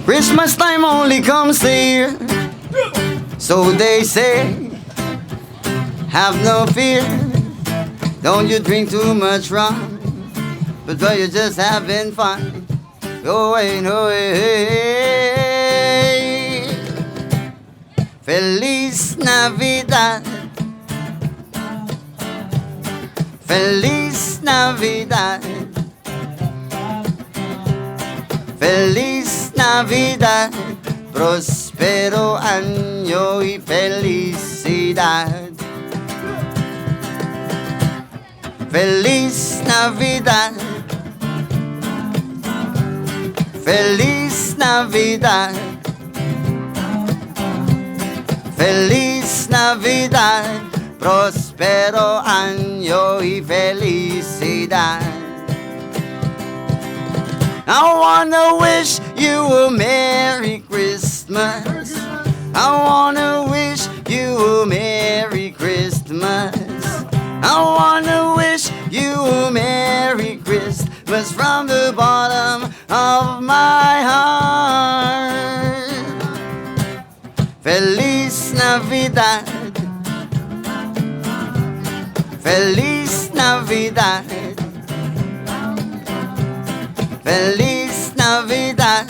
Christmas time only comes here, so they say. Have no fear, don't you drink too much rum, but you're just having fun. Go away, no way. Feliz Navidad, Feliz Navidad, Feliz Navidad, prospero año y felicidad. Feliz Navidad, Feliz Navidad, Feliz Navidad, prospero año y felicidad. I wanna wish you a Merry Christmas. I wanna wish you a Merry Christmas. I wanna wish you a Merry Christmas from the bottom of my heart. Feliz Navidad, Feliz Navidad, Feliz Navidad,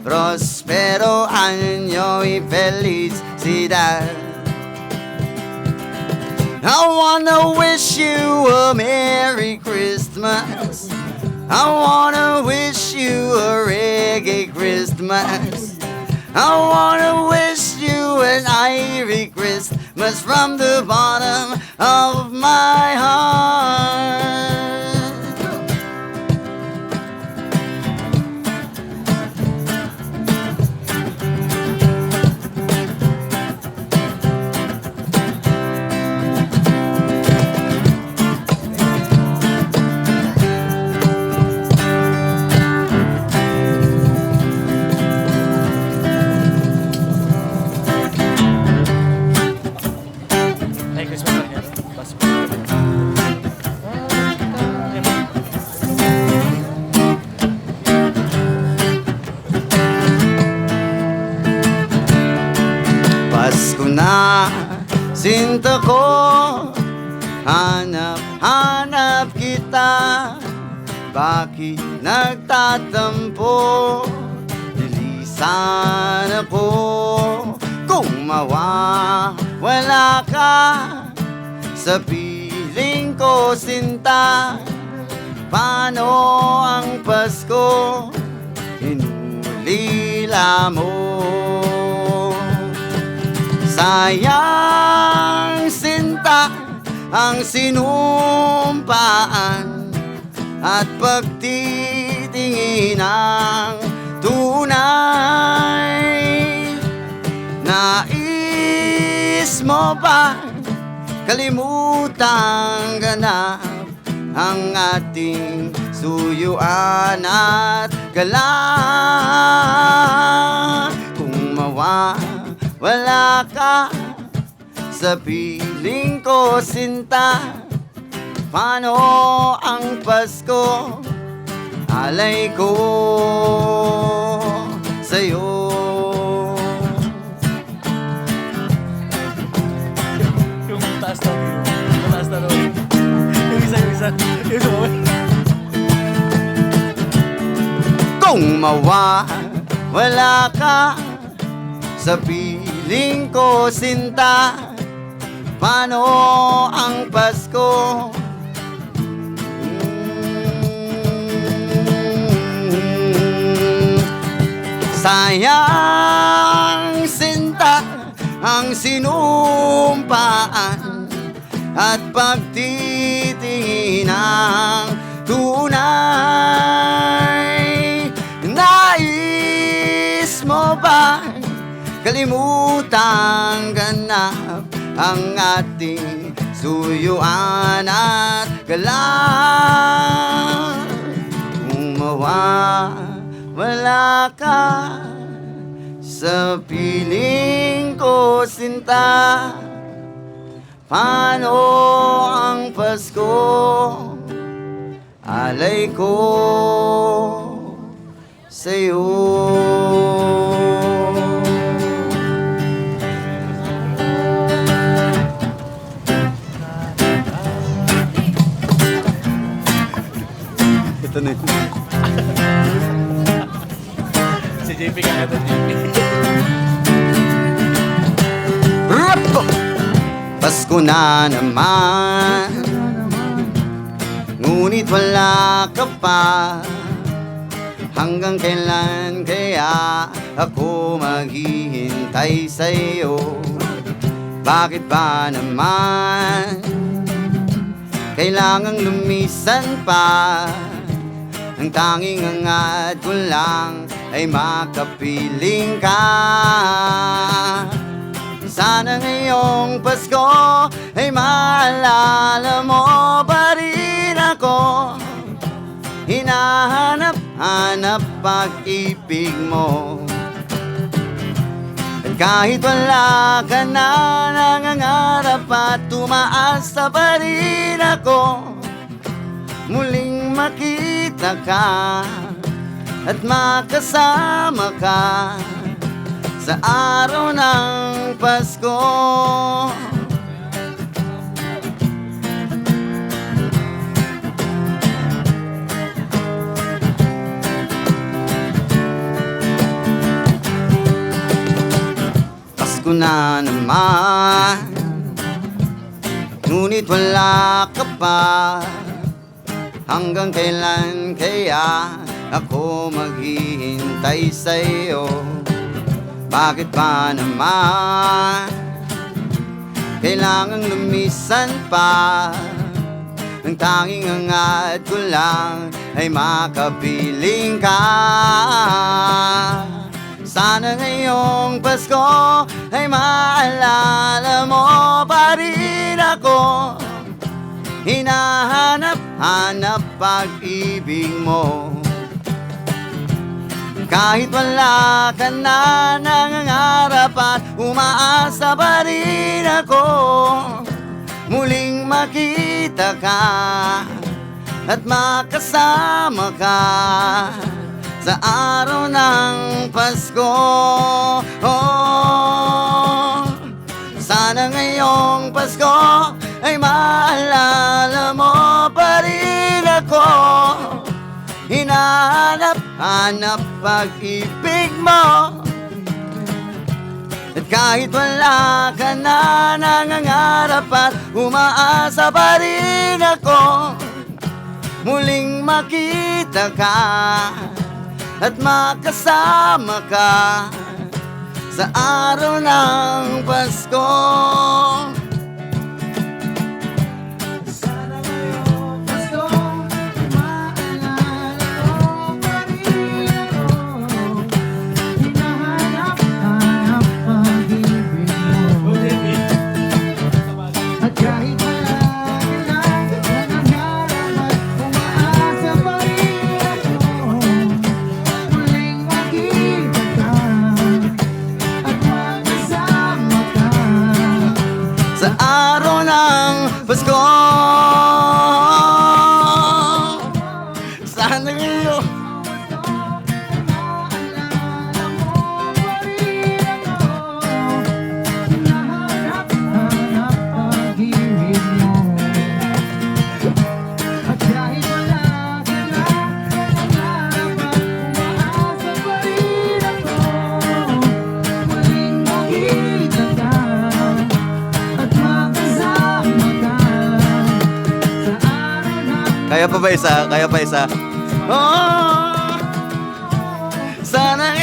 prospero año y felicidad. I wanna wish you a Merry Christmas. I wanna wish you a reggae Christmas. I wanna wish you an Irish Christmas from the bottom of my heart. Merry Christmas pa rin. Pasko na, sinta ko, hanap kita. Bakit nagtatampo? Nilisan ako. Kung mawawala ka sa piling ko, sinta. Paano ang Pasko? Inulila mo. Sayang, sinta, ang sinumpaan at pagtitingin ng tunay. Nais mo ba kalimutang ganap ang ating suyuan at gala? Kung mawawala ka sa piling ko, sinta, paano ang Pasko? Alay ko sa'yo. Yung taas na rin. Yung taas na rin. Yung isa. Yung isa. Kung mawawala ka sa piling ko, sinta, paano ang Pasko? Sayang, sinta, ang sinumpaan at pagtitingin ng tunay. Nais mo ba kalimutang ganap ang ating suyuan at gala? Kung mawawala ka sa piling ko, sinta, paano ang Pasko? Alay ko sa'yo. JP ka ito, JP. Rapo! Pasko na naman, ngunit wala ka pa. Hanggang kailan kaya ako maghihintay sa'yo? Bakit ba naman kailangang lumisan pa? Ang tanging hangad ko lang ay makapiling ka. Sana ngayong Pasko ay maalala mo pa rin ako. Hinahanap-hanap pag-ibig mo. At kahit wala ka na, nangangarap at tumaas na pa rin ako. Muling makita ka at makasama ka sa araw ng Pasko. Pasko na naman, ngunit wala ka pa. Hanggang kailan kaya ako maghihintay sa'yo? Bakit ba naman kailangang lumisan pa? Ang tanging hangad ko lang ay makapiling ka. Sana ngayong Pasko ay maalala mo pa rin ako. Hinahanap-hanap pag-ibig mo. Kahit wala ka na, nangangarap at umaasa pa rin ako. Muling makita ka at makasama ka sa araw ng Pasko. Oh, sana ngayong Pasko ay maalala mo pa rin ako. Hinahanap-hanap pag-ibig mo. At kahit wala ka na, nangangarap at umaasa pa rin ako. Muling makita ka at makasama ka sa araw ng Pasko. Sa araw ng Pasko, sana ngayon kaya pa ba isa? Kaya pa isa? Oh, sana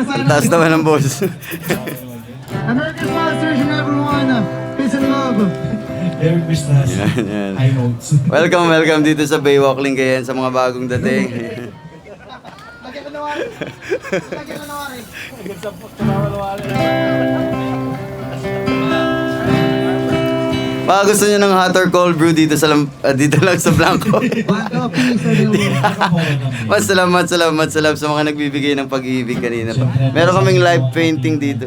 ang taas naman ng boss. American Masters and everyone, peace and love. Merry Christmas. Yan, yan. High notes. Welcome, welcome dito sa Baywalk Lingayen sa mga bagong dating. Lagyan ko na wari. Lagyan ko na wari. Hanggang sa tumawal-wala. Baka gusto nyo ng hot or cold brew dito dito lang sa Blanco. One coffee sa Salamat sa mga nagbibigay ng pag-ibig kanina pa. Meron kaming live painting dito.